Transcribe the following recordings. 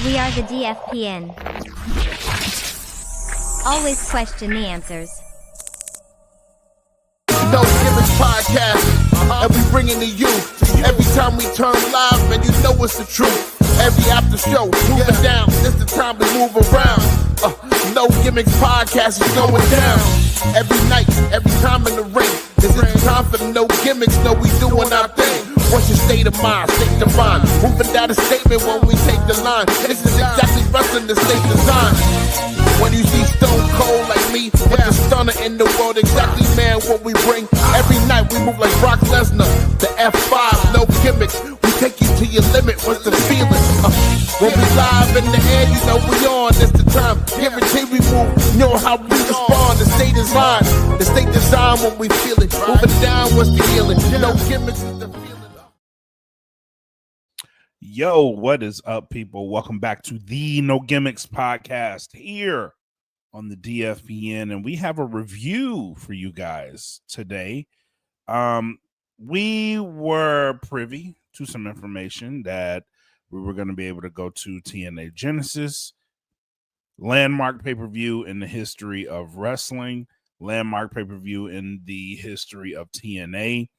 We are the DFPN. Always question the answers. No Gimmicks podcast, and we bring it to you. Every time we turn live, man, you know it's the truth. Every after show, moving down, this the time to move around. No Gimmicks podcast is going down. Every night, every time in the ring. This is the time for the No Gimmicks, no, we doing our thing. What's your state of mind, state of mind? Moving down a statement when we take the line. This is exactly wrestling the state design. When you see Stone Cold like me, with the stunner in the world, exactly, man, what we bring. Every night we move like Brock Lesnar, the F5, no gimmicks. We take you to your limit, what's the feeling? When we live in the air, you know we on, it's the time. Guarantee we move, you know how we respond. The state is mine, the state design when we feel it. Moving down, what's the healing? No gimmicks is the feeling. Yo, what is up, people? Welcome back to the No Gimmicks podcast here on the DFPN, and we have a review for you guys today. We were privy to some information that we were going to be able to go to TNA Genesis, landmark pay-per-view in the history of wrestling, landmark pay-per-view in the history of TNA.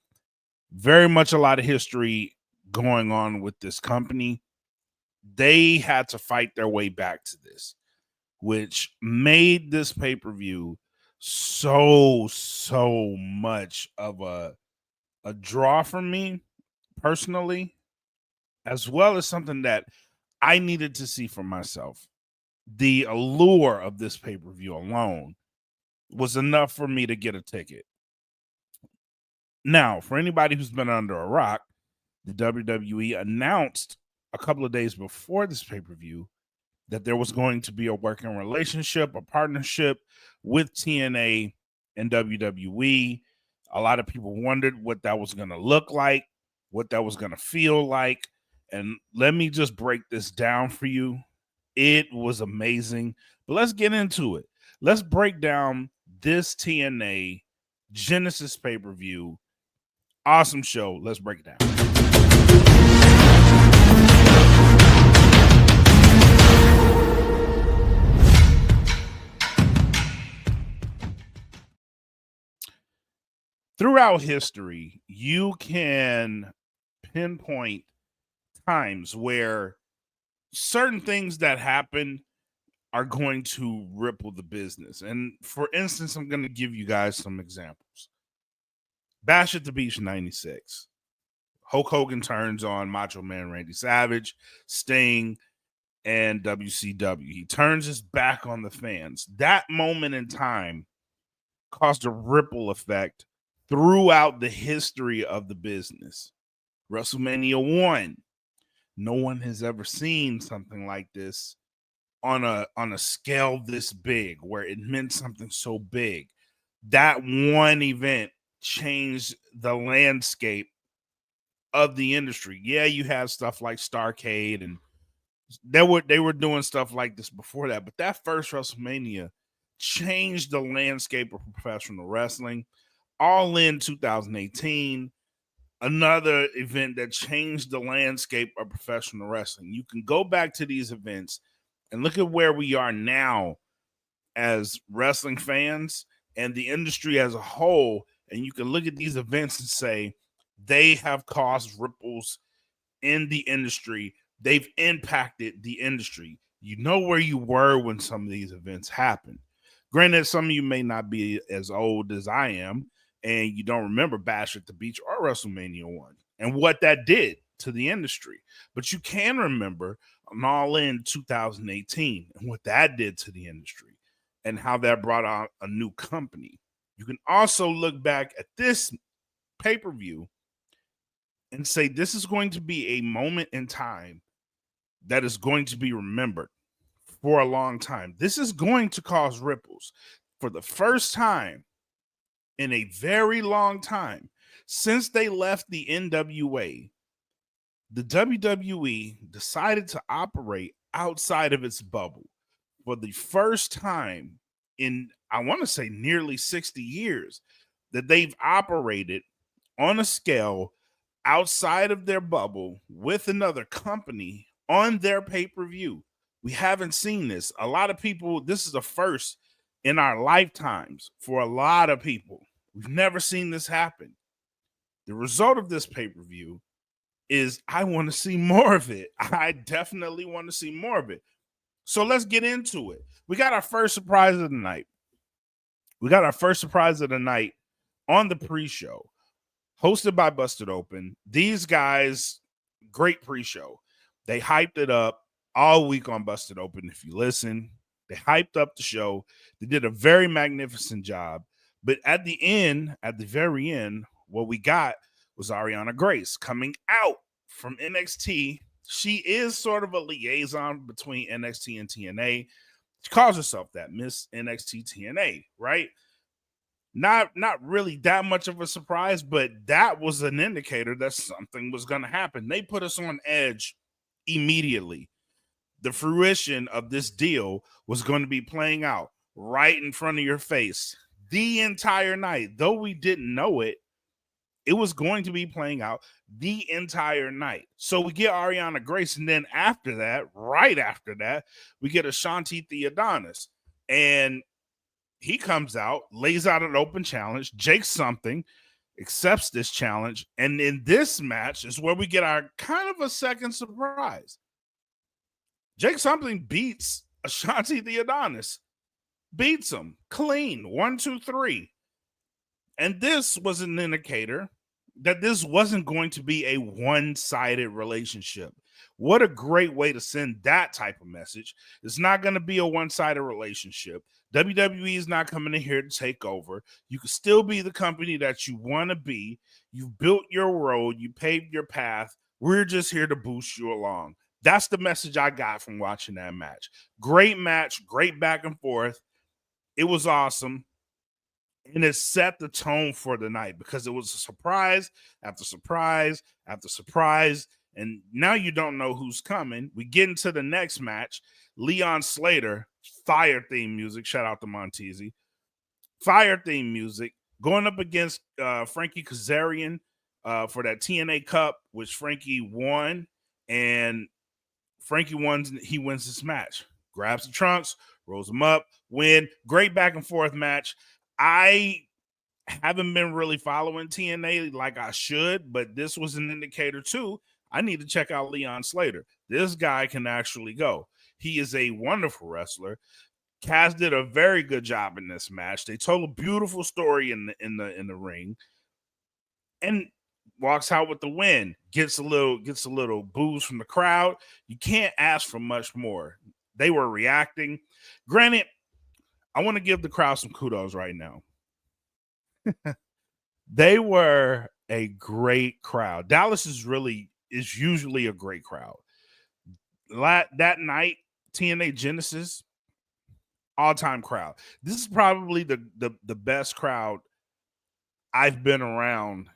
Very much a lot of history going on with this company. They had to fight their way back to this, which made this pay-per-view so much of a draw for me personally, as well as something that I needed to see for myself. The allure of this pay-per-view alone was enough for me to get a ticket. Now, for anybody who's been under a rock, the WWE announced a couple of days before this pay-per-view that there was going to be a working relationship, a partnership with TNA and WWE. A lot of people wondered what that was going to look like, what that was going to feel like. And let me just break this down for you. It was amazing. But let's get into it. Let's break down this TNA Genesis pay-per-view. Awesome show. Let's break it down. Throughout history, you can pinpoint times where certain things that happen are going to ripple the business. And for instance, I'm going to give you guys some examples. Bash at the Beach 96. Hulk Hogan turns on Macho Man Randy Savage, Sting, and WCW. He turns his back on the fans. That moment in time caused a ripple effect throughout the history of the business. WrestleMania 1. No one has ever seen something like this on a scale this big, where it meant something so big. That one event changed the landscape of the industry. Yeah, you have stuff like Starrcade, and they were doing stuff like this before that, but that first WrestleMania changed the landscape of professional wrestling. All In 2018, another event that changed the landscape of professional wrestling. You can go back to these events and look at where we are now as wrestling fans and the industry as a whole, and you can look at these events and say they have caused ripples in the industry. They've impacted the industry. You know where you were when some of these events happened. Granted, some of you may not be as old as I am, and you don't remember Bash at the Beach or WrestleMania 1 and what that did to the industry. But you can remember an All In 2018 and what that did to the industry and how that brought out a new company. You can also look back at this pay-per-view and say this is going to be a moment in time that is going to be remembered for a long time. This is going to cause ripples. For the first time in a very long time, since they left the NWA, the WWE decided to operate outside of its bubble for the first time in, I want to say, nearly 60 years, that they've operated on a scale outside of their bubble with another company on their pay-per-view. We haven't seen this. A lot of people, this is a first in our lifetimes for a lot of people. We've never seen this happen. The result of this pay-per-view is I want to see more of it. I definitely want to see more of it. So let's get into it. We got our first surprise of the night. On the pre-show, hosted by Busted Open. These guys, great pre-show. They hyped it up all week on Busted Open. If you listen, they hyped up the show. They did a very magnificent job. But at the very end, what we got was Ariana Grace coming out from NXT. She is sort of a liaison between NXT and TNA. She calls herself that, Miss NXT TNA, right? Not really that much of a surprise, but that was an indicator that something was going to happen. They put us on edge immediately. The fruition of this deal was going to be playing out right in front of your face the entire night. Though we didn't know it, it was going to be playing out the entire night. So we get Ariana Grace, and then after that, right after that, we get Ashanti Theodonis. And he comes out, lays out an open challenge. Jake Something accepts this challenge. And in this match is where we get our kind of a second surprise. Jake Something beats Ashanti Theodonis. Beats him clean. 1, 2, 3. And this was an indicator that this wasn't going to be a one-sided relationship. What a great way to send that type of message. It's not going to be a one-sided relationship. WWE is not coming in here to take over. You can still be the company that you want to be. You've built your road. You paved your path. We're just here to boost you along. That's the message I got from watching that match. Great match, great back and forth. It was awesome. And it set the tone for the night because it was a surprise after surprise after surprise. And now you don't know who's coming. We get into the next match. Leon Slater, fire theme music. Shout out to Montezi. Fire theme music going up against Frankie Kazarian for that TNA Cup, which Frankie won. And Frankie he wins this match. Grabs the trunks, rolls them up, win. Great back and forth match. I haven't been really following TNA like I should, but this was an indicator too. I need to check out Leon Slater. This guy can actually go. He is a wonderful wrestler. Kaz did a very good job in this match. They told a beautiful story in the ring, and walks out with the win. Gets a little booze from the crowd. You can't ask for much more. They were reacting. Granted, I want to give the crowd some kudos right now. They were a great crowd. Dallas is usually a great crowd. That night, TNA Genesis, all-time crowd. This is probably the best crowd I've been around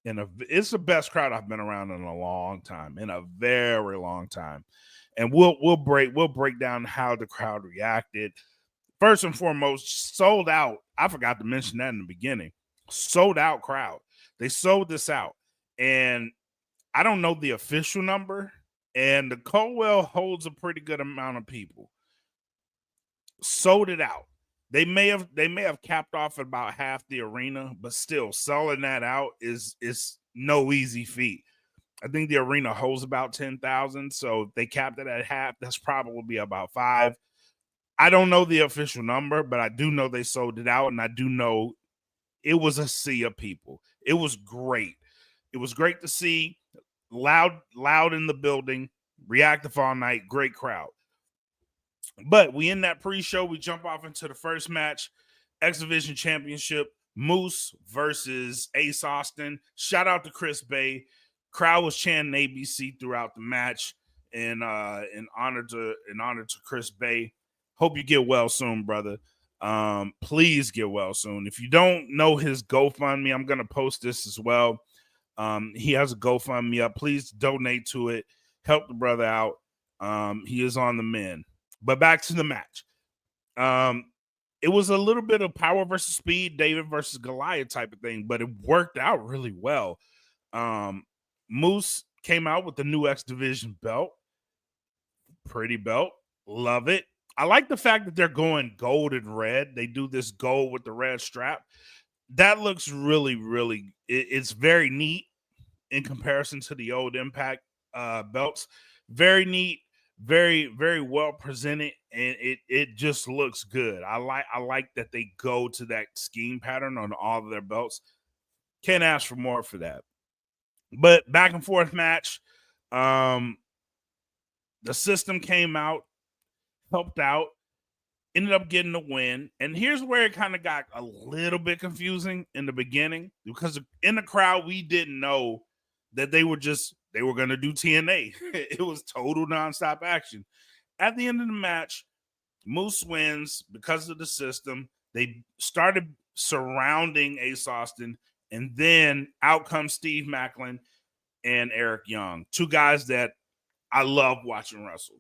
it's the best crowd I've been around in a long time, in a very long time. And we'll break down how the crowd reacted. First and foremost, sold out. I forgot to mention that in the beginning. Sold out crowd. They sold this out. And I don't know the official number. And the Colwell holds a pretty good amount of people. Sold it out. They may have capped off at about half the arena, but still selling that out is no easy feat. I think the arena holds about 10,000. So if they capped it at half, that's probably about 5. I don't know the official number, but I do know they sold it out, and I do know it was a sea of people. It was great. It was great to see. Loud in the building, reactive all night, great crowd. But we in that pre-show, we jump off into the first match, X Division Championship, Moose versus Ace Austin. Shout out to Chris Bay. Crowd was chanting ABC throughout the match, and in honor to Chris Bay. Hope you get well soon, brother. Please get well soon. If you don't know his GoFundMe, I'm gonna post this as well. He has a GoFundMe up. Please donate to it. Help the brother out. He is on the mend. But back to the match. It was a little bit of power versus speed, David versus Goliath type of thing, but it worked out really well. Moose came out with the new X Division belt. Pretty belt. Love it. I like the fact that they're going gold and red. They do this gold with the red strap. That looks really, really, it's very neat in comparison to the old Impact belts. Very neat, very, very well presented, and it just looks good. I like that they go to that scheme pattern on all of their belts. Can't ask for more for that. But back and forth match. Um, the system came out, helped out, ended up getting the win. And here's where it kind of got a little bit confusing in the beginning, because in the crowd, we didn't know that they were going to do TNA. It was total nonstop action. At the end of the match, Moose wins because of the system. They started surrounding Ace Austin, and then out comes Steve Macklin and Eric Young, two guys that I love watching wrestle.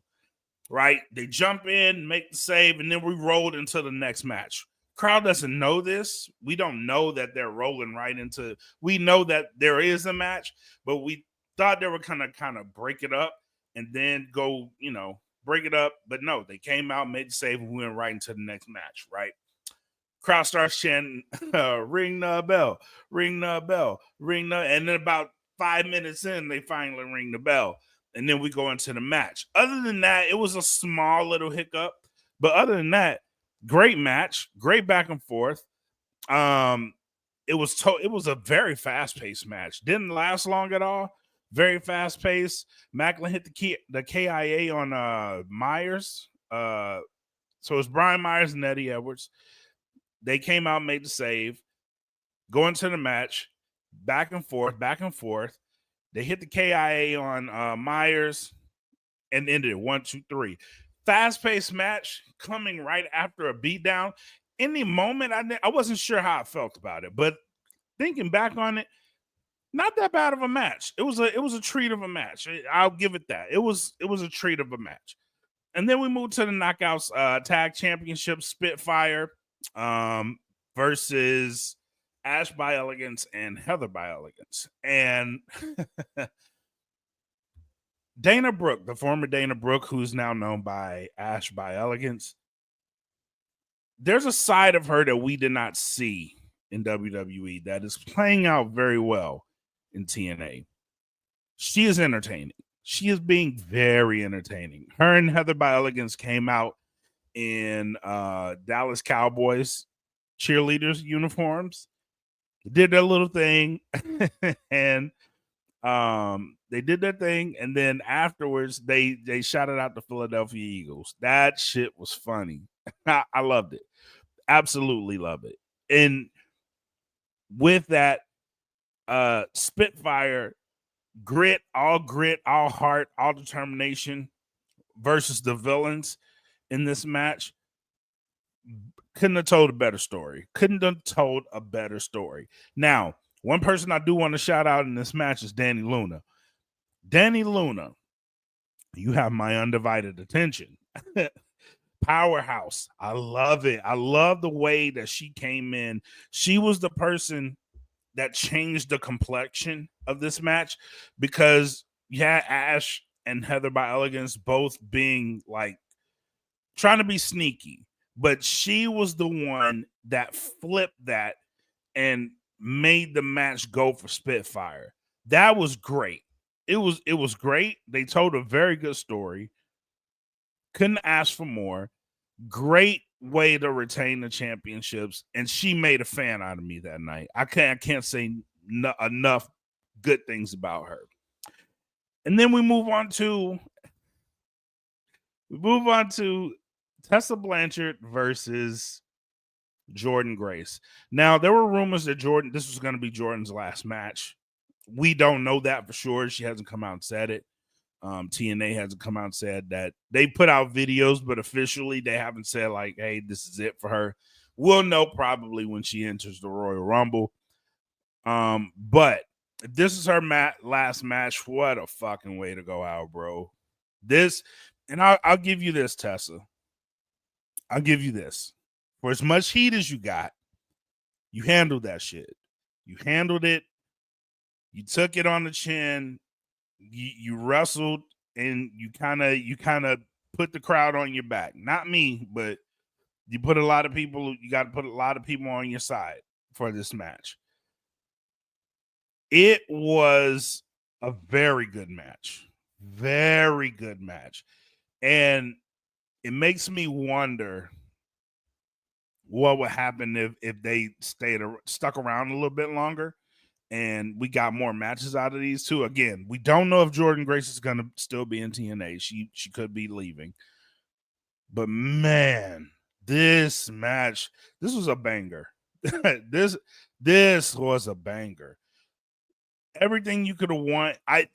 Right? They jump in, make the save, and then we rolled into the next match. Crowd doesn't know this. We don't know that they're rolling right into. We know that there is a match, but we thought they were kind of break it up and then go, break it up. But no, they came out, made the save, and we went right into the next match. Right? Crowd starts chanting, "Ring the bell, ring the bell, ring the," and then about 5 minutes in, they finally ring the bell. And then we go into the match. Other than that, it was a small little hiccup. But other than that, great match, great back and forth. It was a very fast-paced match. Didn't last long at all. Very fast-paced. Macklin hit the KIA on Myers. So it's Brian Myers and Eddie Edwards. They came out, made the save, go into the match, back and forth, back and forth. They hit the KIA on Myers and ended it 1, 2, 3. Fast-paced match coming right after a beatdown. In the moment, I wasn't sure how I felt about it, but thinking back on it, not that bad of a match. It was a treat of a match. I'll give it that. It was a treat of a match. And then we moved to the Knockouts Tag Championship, Spitfire versus Ash by Elegance and Heather by Elegance. And Dana Brooke, the former Dana Brooke, who's now known by Ash by Elegance, there's a side of her that we did not see in WWE that is playing out very well in TNA. She is entertaining. She is being very entertaining. Her and Heather by Elegance came out in Dallas Cowboys cheerleaders uniforms. They did their little thing and they did their thing, and then afterwards they shouted out the Philadelphia Eagles. That shit was funny. I loved it. Absolutely love it. And with that, Spitfire, grit, all heart, all determination versus the villains in this match. Couldn't have told a better story. Now, one person I do want to shout out in this match is Danny Luna. Danny Luna, you have my undivided attention. Powerhouse. I love it. I love the way that she came in. She was the person that changed the complexion of this match, because you had Ash and Heather by Elegance both being like trying to be sneaky, but she was the one that flipped that and made the match go for Spitfire. That was great. It was great. They told a very good story. Couldn't ask for more. Great way to retain the championships, and she made a fan out of me that night. I can't say enough good things about her. And then we move on to Tessa Blanchard versus Jordan Grace. Now, there were rumors that this was going to be Jordan's last match. We don't know that for sure. She hasn't come out and said it. TNA hasn't come out and said that. They put out videos, but officially they haven't said like, hey, this is it for her. We'll know probably when she enters the Royal Rumble. But if this is her last match, what a fucking way to go out, bro. And I'll give you this, Tessa. I'll give you this. For as much heat as you got, you handled that shit. You handled it. You took it on the chin. You wrestled, and you kind of put the crowd on your back. Not me, but you got to put a lot of people on your side for this match. It was a very good match. Very good match. And it makes me wonder what would happen if they stuck around a little bit longer and we got more matches out of these two. Again, we don't know if Jordynne Grace is going to still be in TNA. She could be leaving. But man, this match, this was a banger. this was a banger. Everything you could have won. It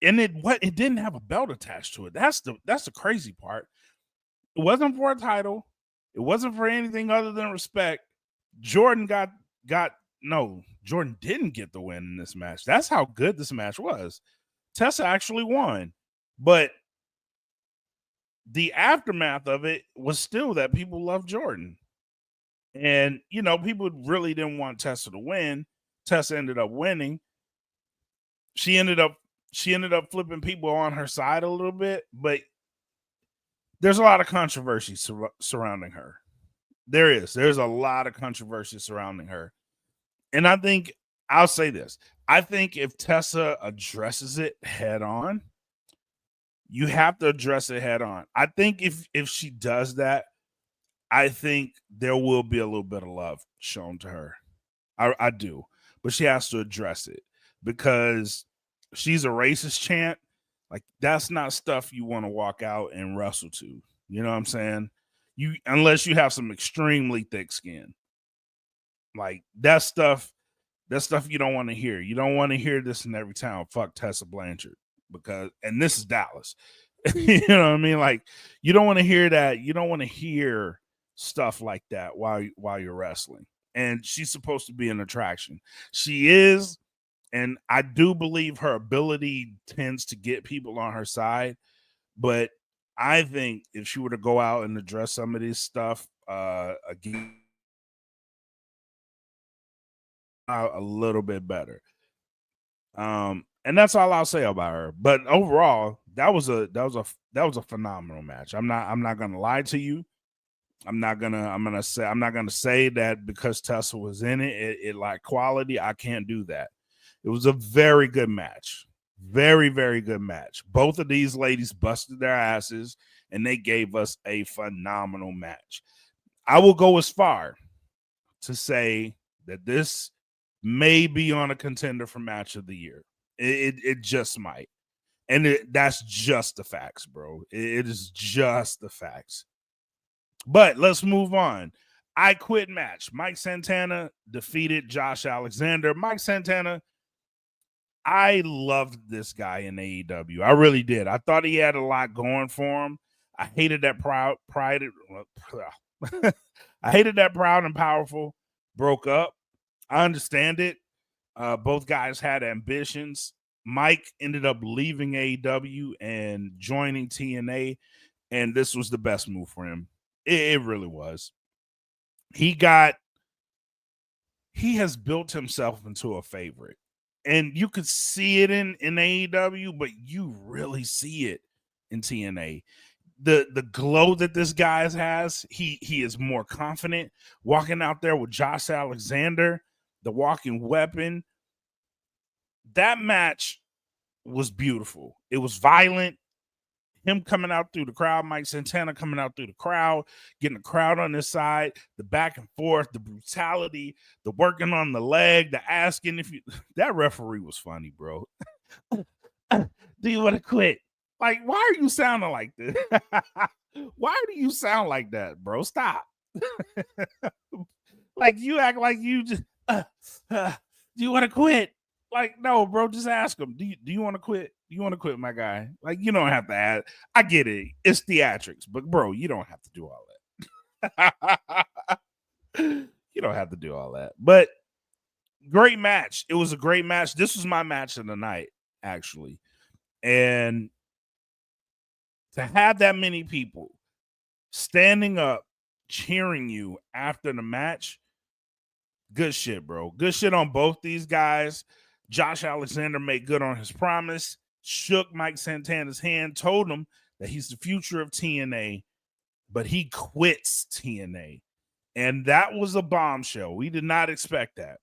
didn't have a belt attached to it. That's the crazy part. It wasn't for a title. It wasn't for anything other than respect. Jordynne Jordynne didn't get the win in this match. That's how good this match was. Tessa actually won. But the aftermath of it was still that people loved Jordynne. And, people really didn't want Tessa to win. Tessa ended up winning. She ended up flipping people on her side a little bit, but there's a lot of controversy surrounding her. There's a lot of controversy surrounding her. And I think, I'll say this. I think if Tessa addresses it head on, you have to address it head on. I think if she does that, I think there will be a little bit of love shown to her. I do. But she has to address it because she's a racist chant. Like, that's not stuff you want to walk out and wrestle to. You know what I'm saying? Unless you have some extremely thick skin. Like, that stuff you don't want to hear. You don't want to hear this in every town. Fuck Tessa Blanchard. And this is Dallas. You know what I mean? Like, you don't want to hear that. You don't want to hear stuff like that while you're wrestling. And she's supposed to be an attraction. She is. And I do believe her ability tends to get people on her side. But I think if she were to go out and address some of this stuff again, a little bit better. And that's all I'll say about her. But overall, that was a phenomenal match. I'm not gonna lie to you. I'm not gonna say that because Tessa was in it lacked quality. I can't do that. It was a very good match. Very, very good match. Both of these ladies busted their asses and they gave us a phenomenal match. I will go as far to say that this may be on a contender for match of the year. It just might. And that's just the facts, bro. It is just the facts. But let's move on. I Quit match. Mike Santana defeated Josh Alexander. Mike Santana, I loved this guy in AEW. I really did. I thought he had a lot going for him. I hated that proud and powerful broke up. I understand it. Both guys had ambitions. Mike ended up leaving AEW and joining TNA, and this was the best move for him. It really was. He has built himself into a favorite. And you could see it in AEW, but you really see it in TNA. The glow that this guy has, he is more confident. Walking out there with Josh Alexander, the walking weapon. That match was beautiful. It was violent. Him coming out through the crowd, Mike Santana coming out through the crowd, getting the crowd on his side, the back and forth, the brutality, the working on the leg, the asking if you. That referee was funny, bro. Do you want to quit? Like, why are you sounding like this? Why do you sound like that, bro? Stop. Like, you act like you just. Do you want to quit? Like, no, bro, just ask him. Do you want to quit? Do you want to quit, my guy? Like, you don't have to ask. I get it. It's theatrics, but bro, you don't have to do all that. You don't have to do all that. But great match. It was a great match. This was my match of the night, actually. And to have that many people standing up, cheering you after the match, good shit, bro. Good shit on both these guys. Josh Alexander made good on his promise, shook Mike Santana's hand, told him that he's the future of TNA, but he quits TNA. And that was a bombshell. We did not expect that.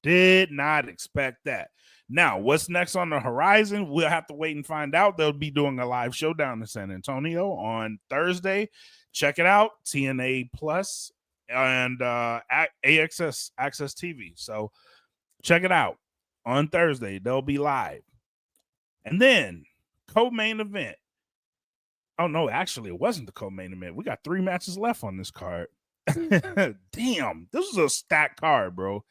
Did not expect that. Now, what's next on the horizon? We'll have to wait and find out. They'll be doing a live show down in San Antonio on Thursday. Check it out, TNA Plus and AXS Access TV. So check it out on Thursday. They'll be live. And then co-main event. Oh, no, actually, it wasn't the co-main event. We got 3 matches left on this card. Damn, this was a stacked card, bro.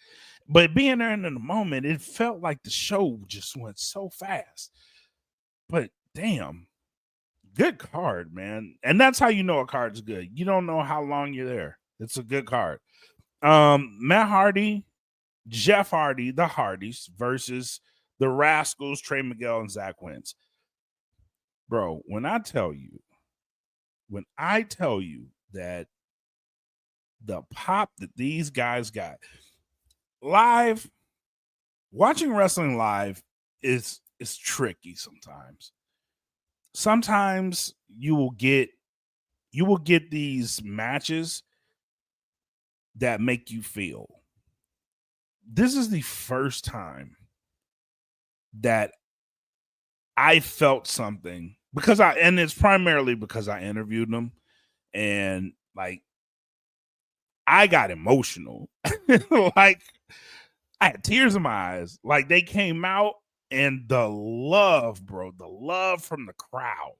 But being there in the moment, it felt like the show just went so fast. But damn, good card, man. And that's how you know a card's good. You don't know how long you're there. It's a good card. Matt Hardy, Jeff Hardy, the Hardys versus the Rascals, Trey Miguel, and Zach Wentz. Bro, when I tell you that the pop that these guys got live, watching wrestling live is tricky sometimes. Sometimes you will get these matches that make you feel. This is the first time that I felt something and it's primarily because I interviewed them and like I got emotional. Like I had tears in my eyes. Like they came out and the love, bro, the love from the crowd.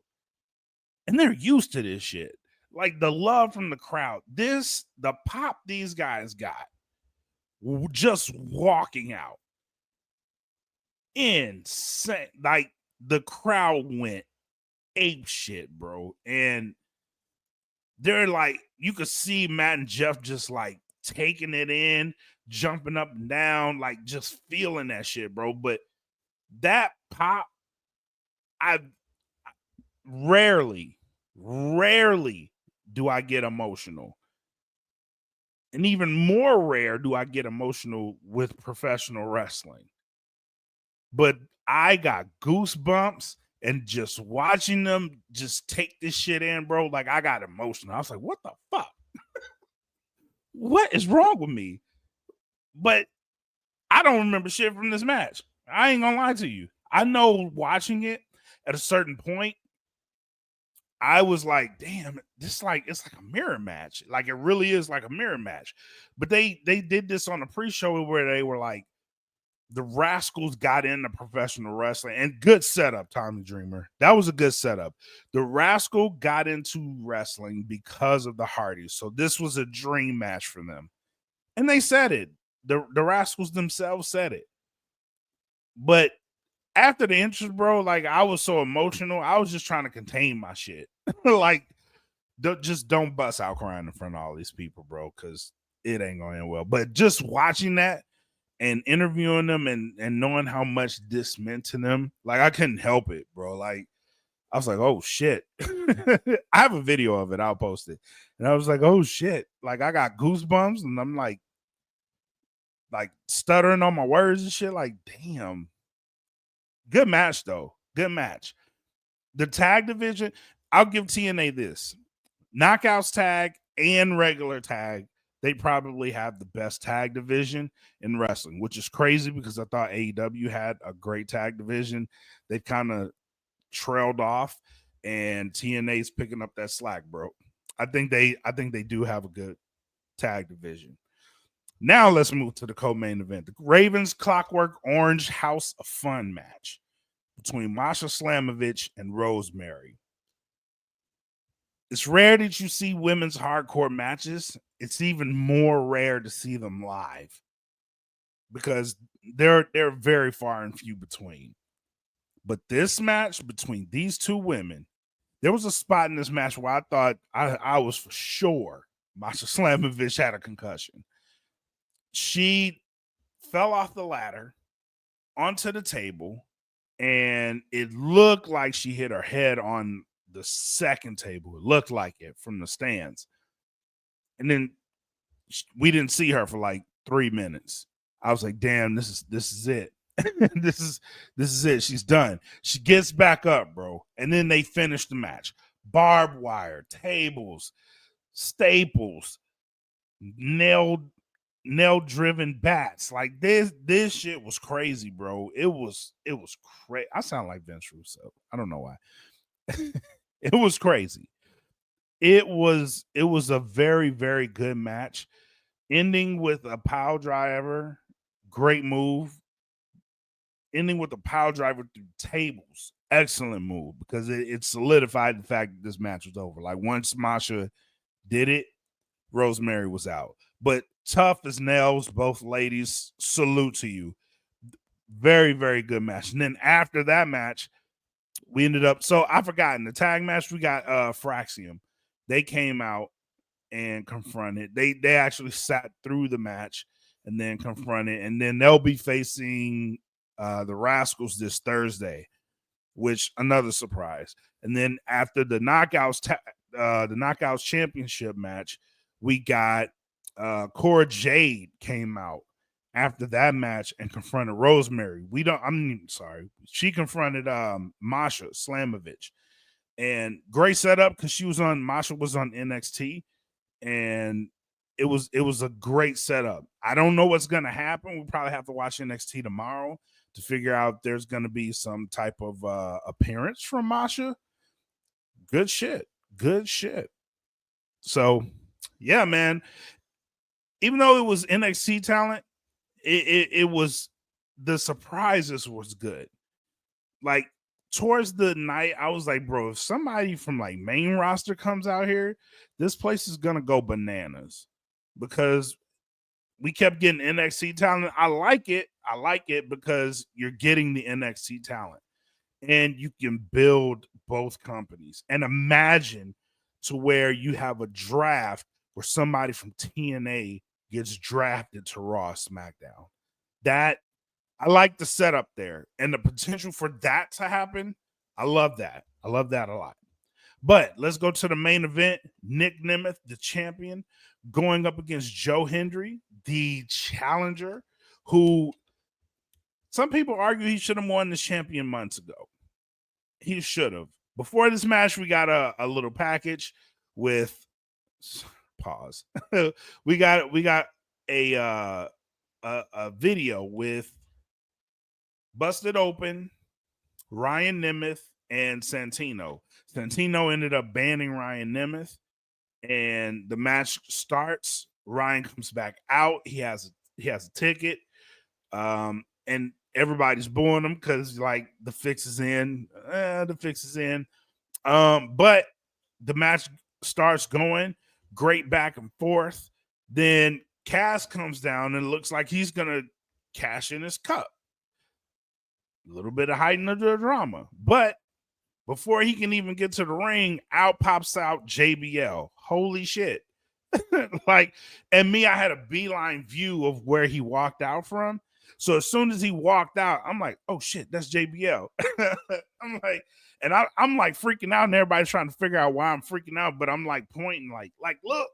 And they're used to this shit. Like the love from the crowd. The pop these guys got just walking out. Insane. Like the crowd went ape shit, bro. And they're like, you could see Matt and Jeff just like taking it in, jumping up and down, like just feeling that shit, bro. But that pop, I rarely do I get emotional. And even more rare do I get emotional with professional wrestling. But I got goosebumps and just watching them just take this shit in, bro. Like I got emotional. I was like, what the fuck? What is wrong with me? But I don't remember shit from this match. I ain't gonna lie to you. I know watching it at a certain point, I was like, damn, it's like a mirror match. Like it really is like a mirror match. But they did this on a pre-show where they were like, the Rascals got into professional wrestling and good setup, Tommy Dreamer. That was a good setup. The Rascal got into wrestling because of the Hardys. So this was a dream match for them. And they said it. The Rascals themselves said it. But after the entrance, bro, like I was so emotional. I was just trying to contain my shit. Like, just don't bust out crying in front of all these people, bro, because it ain't going to end well. But just watching that and interviewing them and knowing how much this meant to them, like I couldn't help it, bro. Like I was like, oh shit. I have a video of it. I'll post it. And I was like, oh shit. Like I got goosebumps and I'm like stuttering on my words and shit. Like, damn. Good match though. Good match. The tag division, I'll give TNA this. Knockouts tag and regular tag, they probably have the best tag division in wrestling, which is crazy because I thought AEW had a great tag division. They kind of trailed off, and TNA's picking up that slack, bro. I think they do have a good tag division. Now let's move to the co-main event. The Ravens Clockwork Orange House of Fun match between Masha Slamovich and Rosemary. It's rare that you see women's hardcore matches. It's even more rare to see them live because they're very far and few between. But this match between these two women, there was a spot in this match where I thought I was for sure Masha Slamovich had a concussion. She fell off the ladder onto the table, and it looked like she hit her head on the second table. It looked like it from the stands. And then we didn't see her for like 3 minutes. I was like, damn, this is it. this is it. She's done. She gets back up, bro. And then they finish the match. Barbed wire, tables, staples, nail driven bats. Like this shit was crazy, bro. It was crazy. I sound like Vince Russo. I don't know why. It was crazy. It was a very, very good match. Ending with a pile driver, great move. Ending with a pile driver through tables, excellent move, because it solidified the fact that this match was over. Like once Masha did it, Rosemary was out. But tough as nails, both ladies, salute to you. Very, very good match. And then after that match, we ended up, so I forgot, in the tag match, we got Fraxium. They came out and confronted. They actually sat through the match and then confronted, and then they'll be facing the Rascals this Thursday, which another surprise. And then after the Knockouts championship match, we got Cora Jade came out after that match and confronted Rosemary. She confronted Masha Slamovich, and great setup because Masha was on NXT, and it was a great setup. I don't know what's gonna happen. We'll probably have to watch NXT tomorrow to figure out if there's gonna be some type of appearance from Masha. Good shit. So yeah, man. Even though it was NXT talent, it was, the surprises was good. Like towards the night, I was like, bro, if somebody from like main roster comes out here, this place is gonna go bananas, because we kept getting NXT talent. I like it because you're getting the NXT talent and you can build both companies. And imagine to where you have a draft where somebody from TNA gets drafted to Raw, SmackDown. That, I like the setup there and the potential for that to happen. I love that. I love that a lot. But let's go to the main event. Nick Nemeth, the champion, going up against Joe Hendry, the challenger, who some people argue he should have won the champion months ago. He should have. Before this match, we got a little package with pause. we got a video with Busted Open, Ryan Nemeth, and Santino. Santino ended up banning Ryan Nemeth, and the match starts. Ryan comes back out. He has a ticket, and everybody's booing him because like the fix is in. But the match starts going great back and forth. Then Cass comes down and it looks like he's gonna cash in his cup. A little bit of heighten of the drama, but before he can even get to the ring, out pops out JBL. Holy shit. Like, and me, I had a beeline view of where he walked out from. So as soon as he walked out, I'm like, oh shit, that's JBL. I'm like, and I'm like freaking out, and everybody's trying to figure out why I'm freaking out, but I'm like pointing, like, look.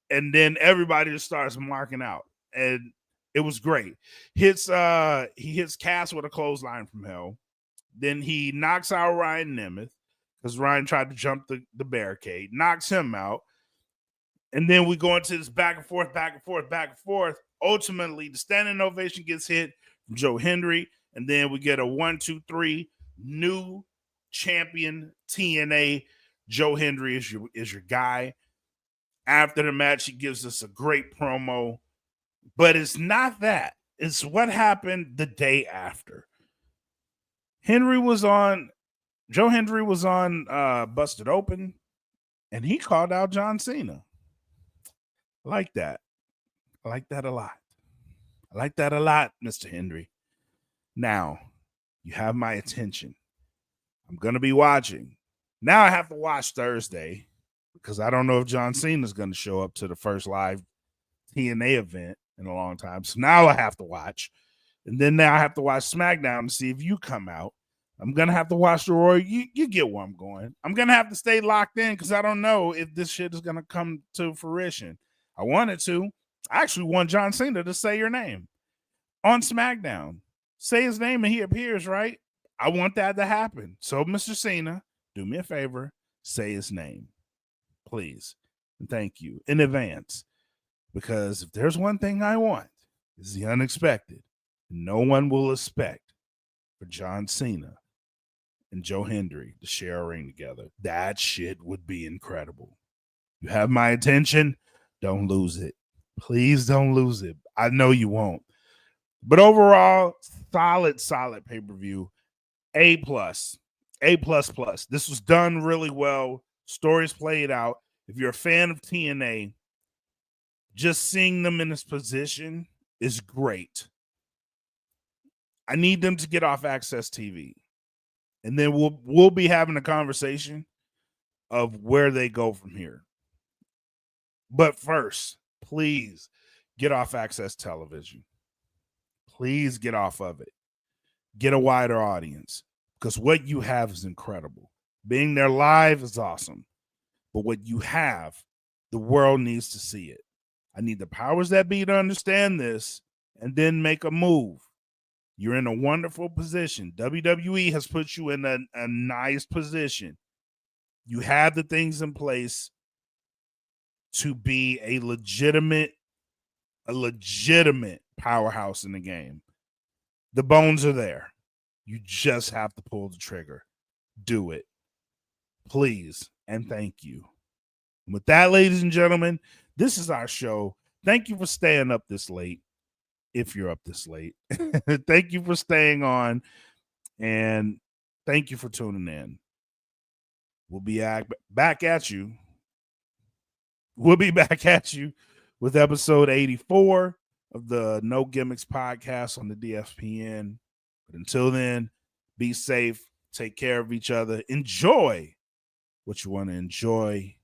And then everybody just starts marking out. And it was great. He hits Cass with a clothesline from hell. Then he knocks out Ryan Nemeth because Ryan tried to jump the barricade, knocks him out. And then we go into this back and forth. Ultimately, the standing ovation gets hit from Joe Hendry. And then we get a 1, 2, 3. New champion TNA. Joe Hendry is your guy. After the match, he gives us a great promo. But it's not that. It's what happened the day after. Joe Hendry was on Busted Open, and he called out John Cena. I like that. I like that a lot, Mr. Hendry. Now, you have my attention. I'm going to be watching. Now I have to watch Thursday because I don't know if John Cena is going to show up to the first live TNA event in a long time. So now I have to watch. And then now I have to watch SmackDown to see if you come out. I'm going to have to watch the Royal. You get where I'm going. I'm going to have to stay locked in because I don't know if this shit is going to come to fruition. I wanted to. I actually want John Cena to say your name on SmackDown. say his name and he appears, right? I want that to happen. So, Mr. Cena, do me a favor, say his name, please. And thank you in advance. Because if there's one thing I want, it's the unexpected. No one will expect for John Cena and Joe Hendry to share a ring together. That shit would be incredible. You have my attention. Don't lose it. Please don't lose it. I know you won't. But overall, solid pay-per-view. A+. A++. This was done really well. Stories played out. If you're a fan of TNA, just seeing them in this position is great. I need them to get off Access TV. And then we'll be having a conversation of where they go from here. But first, please get off Access Television. Please get off of it. Get a wider audience, because what you have is incredible. Being there live is awesome. But what you have, the world needs to see it. I need the powers that be to understand this and then make a move. You're in a wonderful position. WWE has put you in a nice position. You have the things in place to be a legitimate powerhouse in the game. The bones are there. You just have to pull the trigger. Do it. Please and thank you. And with that, ladies and gentlemen, this is our show. Thank you for staying up this late. If you're up this late. Thank you for staying on. And thank you for tuning in. We'll be back at you. We'll be back at you with episode 84 of the No Gimmicks podcast on the DFPN. But until then, be safe. Take care of each other. Enjoy what you want to enjoy.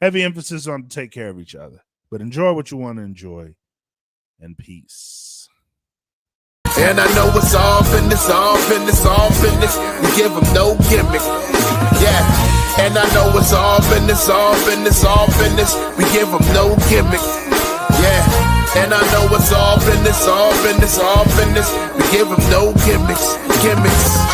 Heavy emphasis on take care of each other. But enjoy what you want to enjoy. And peace. And I know it's all business, all business, all business. We give them no gimmick. Yeah. And I know it's all business, all business, all business. We give them no gimmick. Yeah. And I know it's all business, all business, all business. We give them no gimmicks, gimmicks.